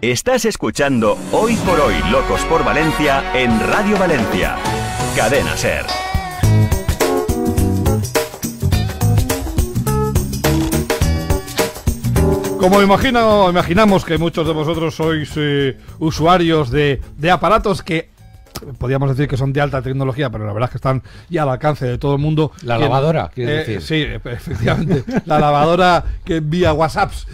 Estás escuchando Hoy por Hoy Locos por Valencia en Radio Valencia. Cadena SER. Como imaginamos que muchos de vosotros sois usuarios de aparatos que podríamos decir que son de alta tecnología, pero la verdad es que están ya al alcance de todo el mundo. La lavadora, ¿quieres decir? Sí, efectivamente. La lavadora que envía WhatsApps.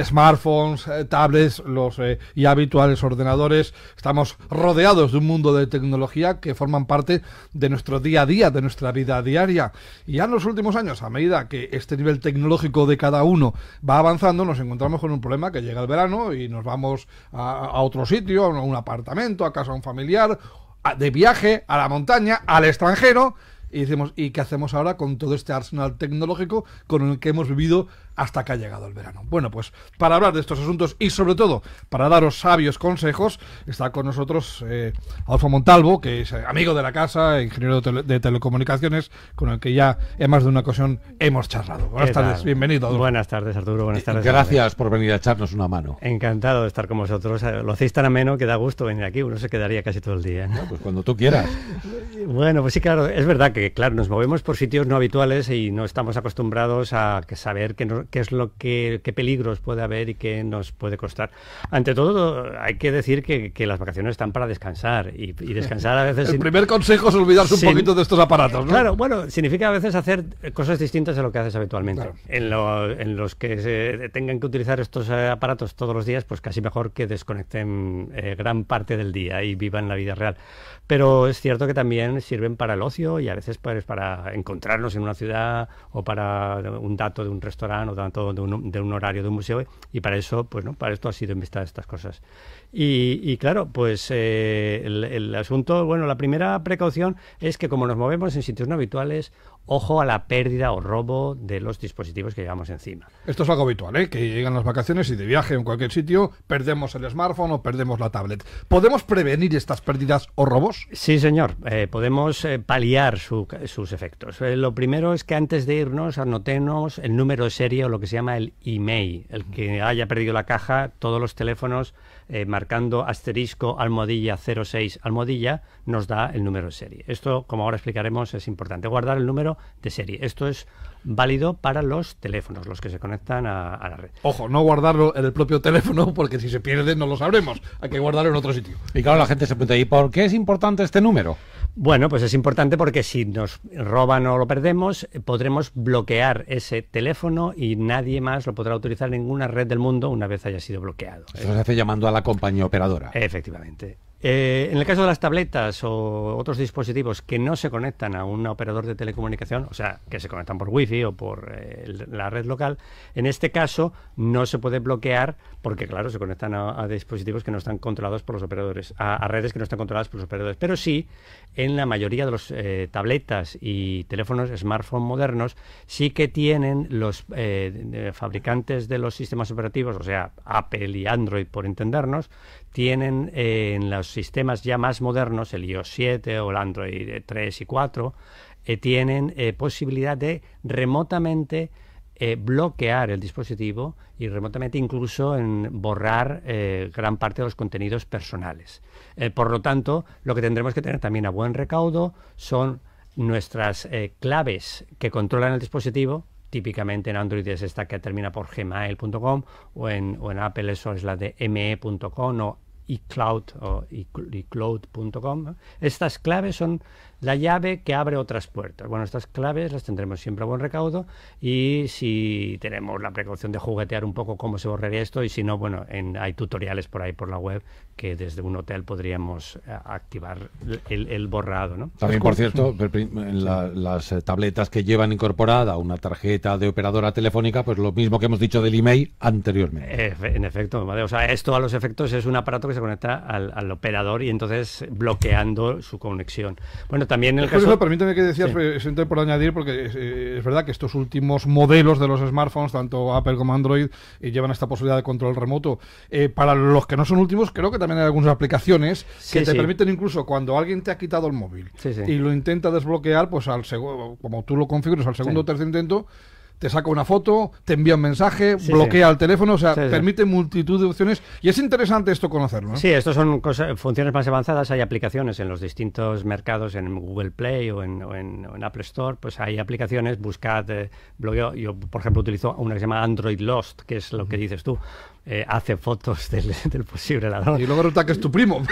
Smartphones, tablets, los ya habituales ordenadores. Estamos rodeados de un mundo de tecnología que forman parte de nuestro día a día, de nuestra vida diaria. Y ya en los últimos años, a medida que este nivel tecnológico de cada uno va avanzando, nos encontramos con un problema: que llega el verano y nos vamos a otro sitio, a un apartamento, a casa de un familiar, de viaje, a la montaña, al extranjero. Y decimos, ¿y qué hacemos ahora con todo este arsenal tecnológico con el que hemos vivido hasta que ha llegado el verano? Bueno, pues para hablar de estos asuntos y sobre todo para daros sabios consejos, está con nosotros Adolfo Montalvo, que es amigo de la casa, ingeniero de telecomunicaciones, con el que ya en más de una ocasión hemos charlado. Buenas tardes, bienvenido, Adolfo. Buenas tardes, Arturo, buenas tardes. Gracias por venir a echarnos una mano. Encantado de estar con vosotros. Lo hacéis tan ameno que da gusto venir aquí, uno se quedaría casi todo el día, ¿no? Pues cuando tú quieras. Bueno, pues sí, claro, es verdad que nos movemos por sitios no habituales y no estamos acostumbrados a saber qué peligros puede haber y qué nos puede costar. Ante todo, hay que decir que las vacaciones están para descansar y descansar a veces... El primer consejo es olvidarse un poquito de estos aparatos, ¿no? Claro, bueno, significa a veces hacer cosas distintas de lo que haces habitualmente. Claro. En los que se tengan que utilizar estos aparatos todos los días, pues casi mejor que desconecten gran parte del día y vivan la vida real. Pero es cierto que también sirven para el ocio y a veces pues para encontrarnos en una ciudad o para un dato de un restaurante o dato de un horario de un museo, y para eso, pues no, para esto ha sido investigar estas cosas. Y claro, pues el asunto, bueno, la primera precaución es que como nos movemos en sitios no habituales, ojo a la pérdida o robo de los dispositivos que llevamos encima. Esto es algo habitual, que llegan las vacaciones y de viaje en cualquier sitio perdemos el smartphone o perdemos la tablet. ¿Podemos prevenir estas pérdidas o robos? Sí, señor. Podemos paliar sus efectos. Lo primero es que antes de irnos anotemos el número de serie o lo que se llama el email. El que haya perdido la caja, todos los teléfonos marcando asterisco almohadilla 06 almohadilla nos da el número de serie. Esto, como ahora explicaremos, es importante. Guardar el número de serie. Esto es válido para los teléfonos, los que se conectan a la red. Ojo, no guardarlo en el propio teléfono, porque si se pierde no lo sabremos. Hay que guardarlo en otro sitio. Y claro, la gente se pregunta, ¿y por qué es importante este número? Bueno, pues es importante porque si nos roban o lo perdemos, podremos bloquear ese teléfono y nadie más lo podrá utilizar en ninguna red del mundo una vez haya sido bloqueado. Eso se hace llamando a la compañía operadora. Efectivamente. En el caso de las tabletas o otros dispositivos que no se conectan a un operador de telecomunicación, o sea, que se conectan por wifi o por la red local, en este caso no se puede bloquear porque, claro, se conectan a dispositivos que no están controlados por los operadores, a redes que no están controladas por los operadores. Pero sí, en la mayoría de los tabletas y teléfonos smartphone modernos, sí que tienen los fabricantes de los sistemas operativos, o sea, Apple y Android, por entendernos, tienen en los sistemas ya más modernos, el iOS 7 o el Android 3 y 4, tienen posibilidad de remotamente bloquear el dispositivo y remotamente incluso borrar gran parte de los contenidos personales. Por lo tanto, lo que tendremos que tener también a buen recaudo son nuestras claves que controlan el dispositivo. Típicamente en Android es esta que termina por gmail.com o en Apple eso es la de me.com o iCloud o iCloud.com, ¿no? Estas claves son la llave que abre otras puertas. Bueno, estas claves las tendremos siempre a buen recaudo y si tenemos la precaución de juguetear un poco cómo se borraría esto, y si no, bueno, hay tutoriales por ahí por la web que desde un hotel podríamos activar el borrado, ¿no? También, por cierto, las tabletas que llevan incorporada una tarjeta de operadora telefónica, pues lo mismo que hemos dicho del email anteriormente. En efecto, ¿vale? O sea, esto a los efectos es un aparato que se conecta al operador y entonces bloqueando su conexión. Bueno, también en el caso... Permíteme que decías, sí. Por añadir, porque es verdad que estos últimos modelos de los smartphones, tanto Apple como Android, llevan esta posibilidad de control remoto. Para los que no son últimos, creo que también hay algunas aplicaciones que te permiten incluso cuando alguien te ha quitado el móvil y lo intenta desbloquear, pues como tú lo configuras al segundo o tercer intento, te saca una foto, te envía un mensaje, Sí, bloquea el teléfono, o sea, Sí, sí. permite multitud de opciones y es interesante esto conocerlo, ¿no? Sí, estos son funciones más avanzadas. Hay aplicaciones en los distintos mercados, en Google Play o en Apple Store, pues hay aplicaciones, buscad, bloqueo. Yo, por ejemplo, utilizo una que se llama Android Lost, que es lo que dices tú. Hace fotos del posible ladrón. Y luego resulta que es tu primo.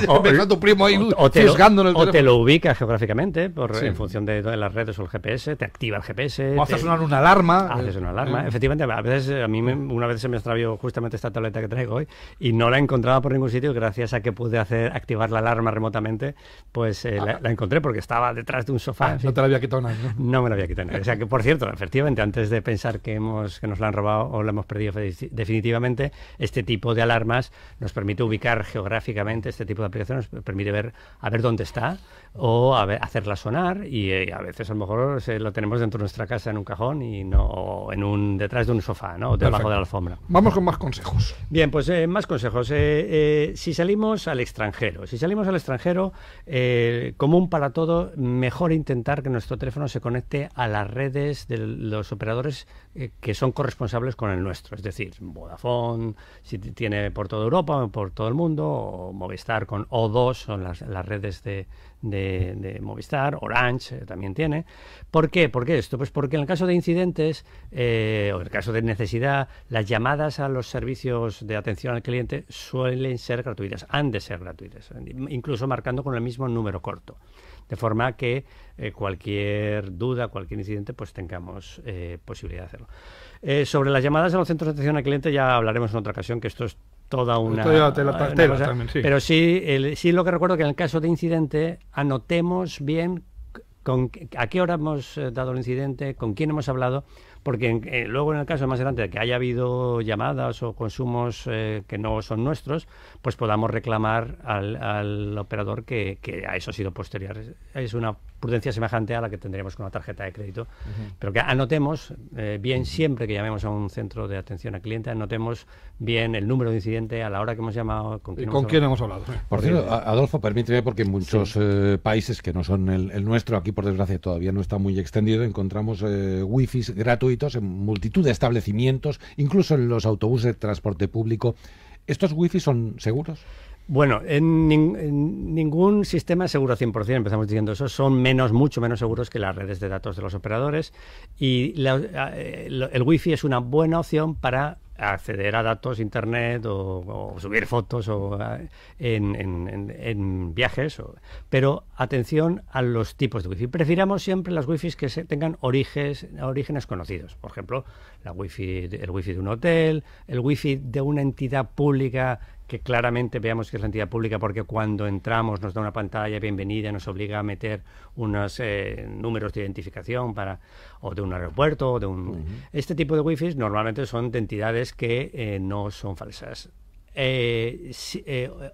O- Ves a tu primo ahí o te lo, fisgando en el o te teléfono. lo ubica geográficamente Sí. en función de las redes o el GPS, te activa el GPS. O hace te- sonar una alarma. Haces una alarma. Efectivamente, a veces una vez se me extravió justamente esta tableta que traigo hoy y no la encontraba por ningún sitio. Gracias a que pude activar la alarma remotamente, pues la encontré porque estaba detrás de un sofá. En fin, No te la había quitado nadie, ¿no? no me la había quitado nadie. O sea que, por cierto, efectivamente, antes de pensar que nos la han robado o la hemos perdido definitivamente, este tipo de alarmas nos permite ubicar geográficamente, este tipo de aplicaciones nos permite ver dónde está o hacerla sonar y a veces a lo mejor lo tenemos dentro de nuestra casa en un cajón y no o detrás de un sofá, ¿no? O debajo Perfecto. de la alfombra. Vamos con más consejos. Bien, pues más consejos. Si salimos al extranjero, común para todo, mejor intentar que nuestro teléfono se conecte a las redes de los operadores que son corresponsables con el nuestro. Es decir, Vodafone, si tiene por toda Europa o por todo el mundo, o Movistar con O2, son las redes de Movistar, Orange también tiene. ¿Por qué? ¿Por qué esto? Pues porque en el caso de incidentes o en el caso de necesidad, las llamadas a los servicios de atención al cliente suelen ser gratuitas, han de ser gratuitas, incluso marcando con el mismo número corto. De forma que cualquier duda, cualquier incidente, pues tengamos posibilidad de hacerlo. Sobre las llamadas a los centros de atención al cliente ya hablaremos en otra ocasión, que esto es toda una... Esto ya te la una tela cosa. también, sí. Pero sí lo que recuerdo que en el caso de incidente anotemos bien a qué hora hemos dado el incidente, con quién hemos hablado, porque luego en el caso más adelante de que haya habido llamadas o consumos que no son nuestros, pues podamos reclamar al operador que a eso ha sido posterior. Es una prudencia semejante a la que tendríamos con una tarjeta de crédito, pero que anotemos bien siempre que llamemos a un centro de atención al cliente, anotemos bien el número de incidente, a la hora que hemos llamado, con quién, hemos hablado. Por cierto, Adolfo, permíteme, porque en muchos países que no son el nuestro, aquí por desgracia todavía no está muy extendido, encontramos wifis gratuitos en multitud de establecimientos, incluso en los autobuses de transporte público. ¿Estos wifis son seguros? Bueno, en ningún sistema es seguro al 100%, empezamos diciendo eso, son mucho menos seguros que las redes de datos de los operadores y el wifi es una buena opción para acceder a datos, internet o subir fotos en viajes, pero atención a los tipos de wifi. Prefiramos siempre las wifis que tengan orígenes conocidos. Por ejemplo, el wifi de un hotel, el wifi de una entidad pública que claramente veamos que es la entidad pública porque cuando entramos nos da una pantalla bienvenida y nos obliga a meter unos números de identificación o de un aeropuerto o de un... Este tipo de wifis normalmente son de entidades que no son falsas.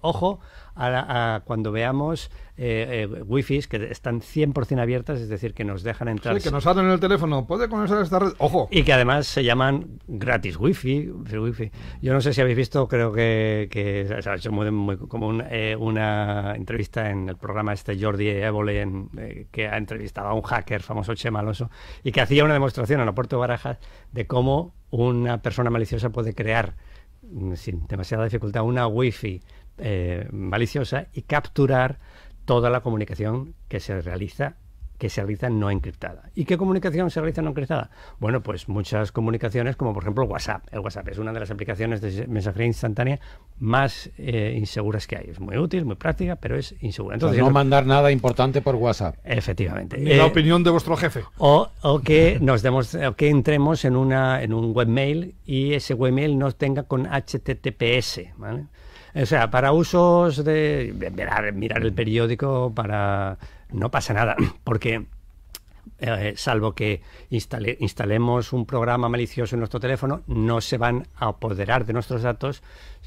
Ojo a cuando veamos wifis que están 100% abiertas, es decir, que nos dejan entrar. Sí, que nos salen en el teléfono, puede conectar a esta red. Ojo. Y que además se llaman gratis wifi. Yo no sé si habéis visto, creo que se ha hecho muy común una entrevista en el programa Jordi Évole, que ha entrevistado a un hacker famoso, Chema Alonso, y que hacía una demostración en el aeropuerto de Barajas de cómo una persona maliciosa puede crear sin demasiada dificultad una wifi maliciosa y capturar toda la comunicación que se realiza no encriptada. ¿Y qué comunicación se realiza no encriptada? Bueno, pues muchas comunicaciones, como por ejemplo WhatsApp. El WhatsApp es una de las aplicaciones de mensajería instantánea más inseguras que hay. Es muy útil, muy práctica, pero es insegura. Entonces, no mandar nada importante por WhatsApp. Efectivamente. Ni la opinión de vuestro jefe. O que que entremos en un webmail y ese webmail no tenga con HTTPS, ¿vale? O sea, para usos de mirar el periódico, no pasa nada, porque salvo que instalemos un programa malicioso en nuestro teléfono, no se van a apoderar de nuestros datos,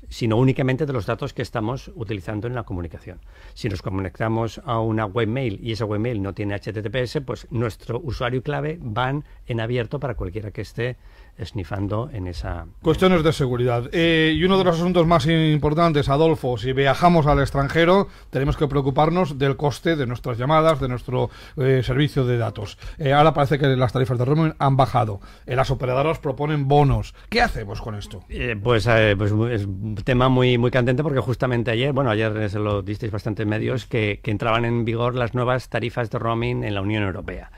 sino únicamente de los datos que estamos utilizando en la comunicación. Si nos conectamos a una webmail y esa webmail no tiene HTTPS, pues nuestro usuario y clave van en abierto para cualquiera que esté esnifando en esa... Cuestiones de seguridad. Y uno de los asuntos más importantes, Adolfo, si viajamos al extranjero, tenemos que preocuparnos del coste de nuestras llamadas, de nuestro servicio de datos. Ahora parece que las tarifas de roaming han bajado. Las operadoras proponen bonos. ¿Qué hacemos con esto? Pues es un tema muy, muy candente porque justamente ayer se lo disteis bastantes medios, que entraban en vigor las nuevas tarifas de roaming en la Unión Europea.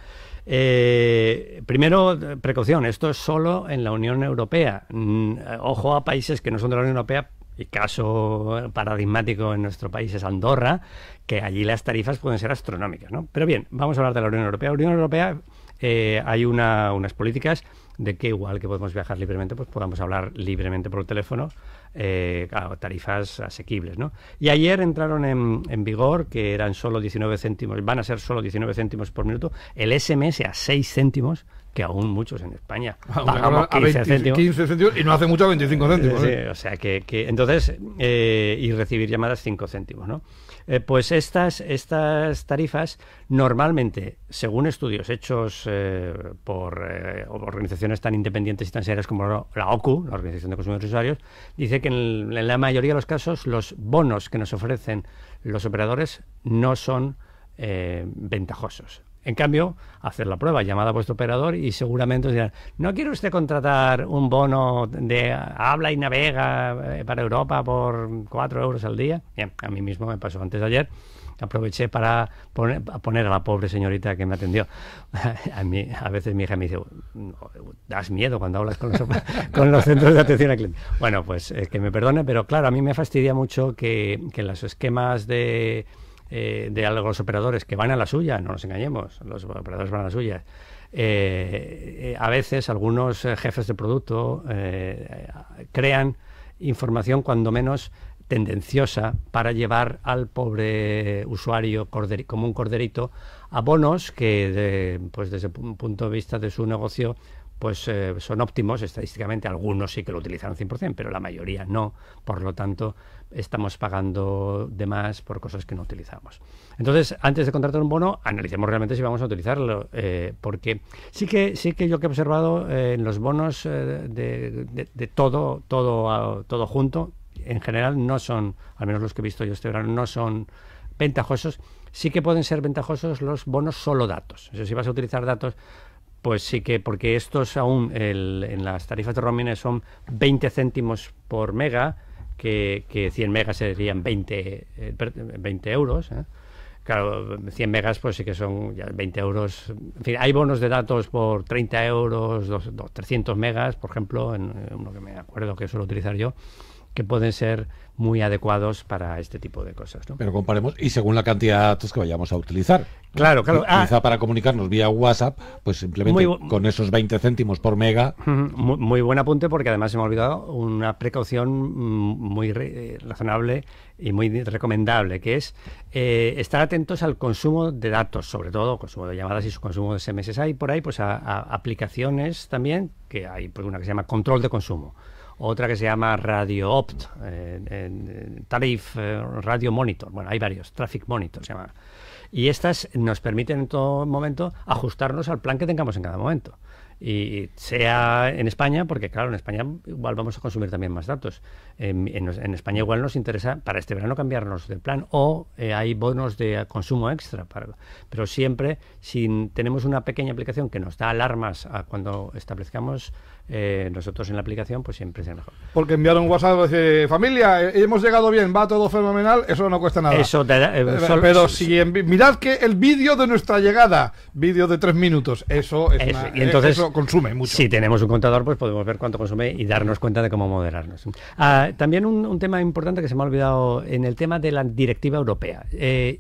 Primero, precaución, esto es solo en la Unión Europea. Ojo a países que no son de la Unión Europea, y caso paradigmático en nuestro país es Andorra, que allí las tarifas pueden ser astronómicas, ¿no? Pero bien, vamos a hablar de la Unión Europea. La Unión Europea hay unas políticas de que igual que podemos viajar libremente, pues podamos hablar libremente por teléfono, claro, tarifas asequibles, ¿no? Y ayer entraron en vigor, que eran solo 19 céntimos, van a ser solo 19 céntimos por minuto, el SMS a 6 céntimos, que aún muchos en España pagamos 15 céntimos. Y no hace mucho a 25 céntimos. Sí, o sea que entonces, y recibir llamadas 5 céntimos, ¿no? Pues estas tarifas normalmente, según estudios hechos por organizaciones tan independientes y tan serias como la OCU, la Organización de Consumidores y Usuarios, dice que en la mayoría de los casos los bonos que nos ofrecen los operadores no son ventajosos. En cambio, hacer la prueba, llamada a vuestro operador y seguramente os dirán, ¿no quiere usted contratar un bono de habla y navega para Europa por 4 euros al día? Bien, a mí mismo me pasó antes de ayer. Aproveché para poner a la pobre señorita que me atendió. A veces mi hija me dice, das miedo cuando hablas con los centros de atención al cliente. Bueno, pues que me perdone, pero claro, a mí me fastidia mucho que los esquemas de los operadores que van a la suya, no nos engañemos, los operadores van a la suya. A veces algunos jefes de producto crean información cuando menos tendenciosa para llevar al pobre usuario como un corderito a bonos que pues desde un punto de vista de su negocio pues son óptimos estadísticamente. Algunos sí que lo utilizan al 100%, pero la mayoría no. Por lo tanto, estamos pagando de más por cosas que no utilizamos. Entonces, antes de contratar un bono, analicemos realmente si vamos a utilizarlo, porque sí que yo que he observado en los bonos de todo junto, en general no son, al menos los que he visto yo este verano, no son ventajosos. Sí que pueden ser ventajosos los bonos solo datos. O sea, si vas a utilizar datos, pues sí que, porque estos aún en las tarifas de roaming son 20 céntimos por mega, que 100 megas serían 20 euros. Claro, 100 megas pues sí que son ya 20 euros. En fin, hay bonos de datos por 30 euros, 300 megas, por ejemplo, en uno que me acuerdo que suelo utilizar yo, que pueden ser muy adecuados para este tipo de cosas, ¿no? Pero comparemos, y según la cantidad de datos que vayamos a utilizar. Claro. Quizá para comunicarnos vía WhatsApp, pues simplemente con esos 20 céntimos por mega. Muy buen apunte, porque además se me ha olvidado una precaución muy razonable y muy recomendable, que es estar atentos al consumo de datos, sobre todo consumo de llamadas y su consumo de SMS. Hay por ahí pues a aplicaciones también, que hay pues, una que se llama control de consumo, otra que se llama Radio Opt, Radio Monitor. Bueno, hay varios, Traffic Monitor se llama. Y estas nos permiten en todo momento ajustarnos al plan que tengamos en cada momento. Y sea en España, porque claro, en España igual vamos a consumir también más datos. En España igual nos interesa para este verano cambiarnos de plan, o hay bonos de consumo extra. Pero siempre, si tenemos una pequeña aplicación que nos da alarmas cuando establezcamos nosotros en la aplicación, pues siempre es mejor. Porque enviar un WhatsApp y decir, familia, hemos llegado bien, va todo fenomenal, eso no cuesta nada. Eso pero si mirad que el vídeo de nuestra llegada, vídeo de 3 minutos, eso eso consume mucho. Si tenemos un contador, pues podemos ver cuánto consume y darnos cuenta de cómo moderarnos. También un tema importante que se me ha olvidado en el tema de la directiva europea.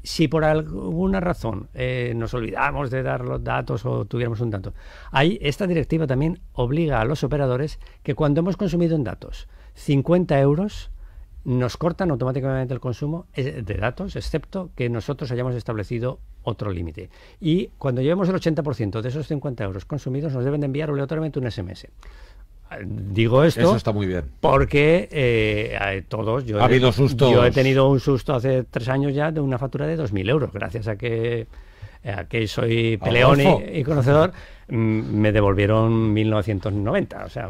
Si por alguna razón nos olvidamos de dar los datos o tuviéramos un dato, esta directiva también obliga a los operadores que cuando hemos consumido en datos 50 euros, nos cortan automáticamente el consumo de datos, excepto que nosotros hayamos establecido otro límite. Y cuando llevemos el 80% de esos 50 euros consumidos, nos deben de enviar obligatoriamente un SMS. Digo esto, eso está muy bien, porque todos, yo he tenido un susto hace 3 años ya de una factura de 2.000 euros, gracias a que que soy peleón y conocedor, me devolvieron 1990. O sea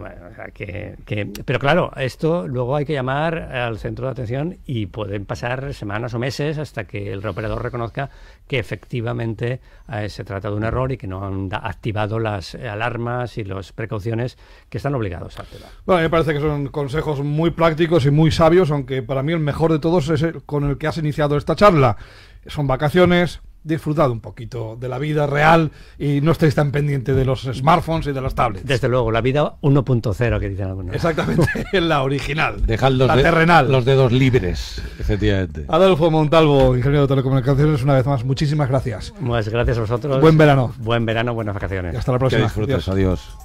pero claro, esto luego hay que llamar al centro de atención y pueden pasar semanas o meses hasta que el reoperador reconozca que efectivamente se trata de un error y que no han activado las alarmas y las precauciones que están obligados a activar. Bueno, me parece que son consejos muy prácticos y muy sabios, aunque para mí el mejor de todos es el con el que has iniciado esta charla. Son vacaciones. Disfrutad un poquito de la vida real y no estéis tan pendientes de los smartphones y de las tablets. Desde luego, la vida 1.0 que dicen algunos. Exactamente, la original. Dejad la terrenal. Los dedos libres, efectivamente. Adolfo Montalvo, ingeniero de telecomunicaciones, una vez más, muchísimas gracias. Muchas gracias a vosotros. Buen verano. Buen verano, buenas vacaciones. Y hasta la próxima. Que disfrutes, adiós.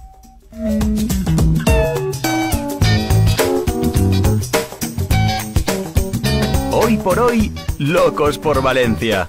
Hoy por hoy, Locos por Valencia.